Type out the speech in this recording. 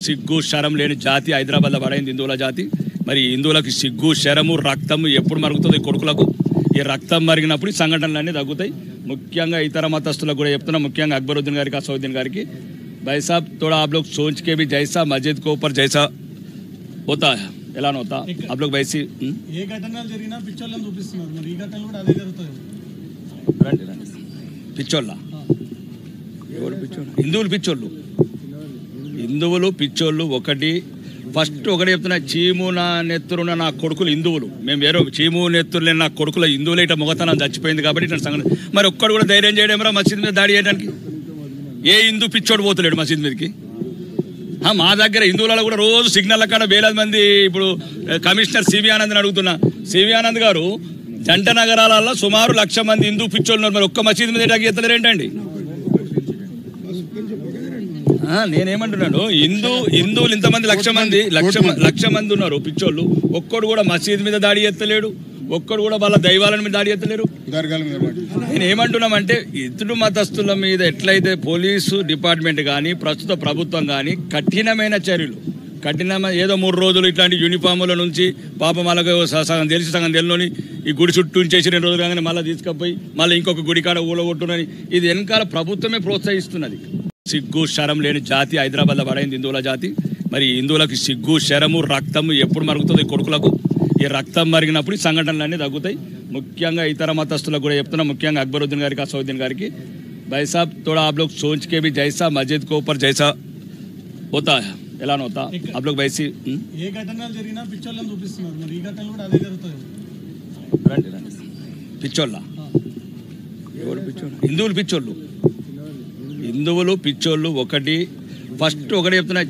సిగ్గు శరం లేని జాతి హైదరాబాద్ లో పడైంది హిందువుల జాతి. మరి హిందువులకు సిగ్గు శరము రక్తము ఎప్పుడు మరుగుతుంది కొడుకులకు? ఈ రక్తం మరిగినప్పుడు సంఘటనలన్నీ తగ్గుతాయి. ముఖ్యంగా ఇతర మతస్థులకు కూడా చెప్తున్నా, ముఖ్యంగా అక్బరుద్దీన్ గారికి, అసౌద్దీన్ గారికి, भाई साहब थोड़ा आप लोग सोच के भी जैसा मस्जिद के ऊपर जैसा होता है ఎలా होता आप लोग वैसी ఏ ఘటనలు జరిగినా పిచ్చోళ్ళని చూపిస్తున్నారు. మరి ఈ ఘటనలు కూడా అదే జరుగుతాయి. రండి రండి. పిచ్చోళ్ళ ఎవరు పిచ్చోళ్ళు? హిందువులు పిచ్చోళ్ళు. హిందువులు పిచ్చోళ్ళు. ఒకటి ఫస్ట్ ఒకటి చెప్తున్నా, చీము నా నెత్తురున్న నా కొడుకులు హిందువులు. మేము వేరే చీము నెత్తురు లేని నా కొడుకుల హిందువులు ఇట్లా మొగతనం చచ్చిపోయింది కాబట్టి ఇట్లా సంగతి. మరి ఒక్కడు కూడా ధైర్యం చేయడమరా మసీద్ మీద దాడి చేయడానికి? ఏ హిందూ పిచ్చోడు పోతలేడు మసీద్ మీదకి? మా దగ్గర హిందువులలో కూడా రోజు సిగ్నల్ కాడ వేలాది మంది. ఇప్పుడు కమిషనర్ సివి ఆనంద్ని అడుగుతున్నా, సివి ఆనంద్ గారు జంట నగరాలలో సుమారు 1,00,000 మంది హిందూ పిచ్చోళ్ళు, మరి ఒక్క మసీద్ మీద ఎటాకి ఎత్తలేరు ఏంటండి? నేనేమంటున్నాను, హిందువులు ఇంతమంది 1,00,000 మంది ఉన్నారు పిచ్చోళ్ళు. ఒక్కడు కూడా మసీద్ మీద దాడి ఎత్తలేడు, ఒక్కడు కూడా వాళ్ళ దైవాల మీద దాడి ఎత్తలేరు. నేను ఏమంటున్నామంటే, ఇతడు మతస్థుల మీద ఎట్లయితే పోలీసు డిపార్ట్మెంట్ కానీ ప్రస్తుత ప్రభుత్వం కానీ కఠినమైన చర్యలు, ఏదో 3 రోజులు ఇట్లాంటి యూనిఫాముల నుంచి పాపం వాళ్ళకి సగం తెలిసి సగం తెలియని ఈ గుడి చుట్టూ ఉంచేసి 2 రోజులు కానీ మళ్ళీ తీసుకుపోయి మళ్ళీ ఇంకొక గుడి కాడ ఊలగొట్టునని ఇది వెనకాల ప్రభుత్వమే ప్రోత్సహిస్తున్నది. సిగ్గు శరం లేని జాతి హైదరాబాద్ లో పడైంది హిందువుల జాతి. మరి హిందువులకు సిగ్గు శరము రక్తము ఎప్పుడు మరుగుతుంది కొడుకులకు? ఈ రక్తం మరిగినప్పుడు సంఘటనలన్నీ తగ్గుతాయి. ముఖ్యంగా ఇతర మతస్థులకు కూడా చెప్తున్నా, ముఖ్యంగా అక్బరుద్దీన్ గారికి, అసౌద్దీన్ గారికి, भाई साहब थोड़ा आप लोग सोच के भी जैसा मस्जिद के ऊपर जैसा होता है ఎలా होता आप लोग वैसी ఏ ఘటనలు జరిగినా పిచ్చోళ్ళని చూపిస్తున్నారు. మరి ఈ ఘటనలు కూడా అదే జరుగుతాయి. రండి రండి. పిచ్చోళ్ళ ఎవరు పిచ్చోళ్ళు? హిందువులు పిచ్చోళ్ళు. హిందువులు పిచ్చోళ్ళు. ఒకటి ఫస్ట్ ఒకటి చెప్తున్నా,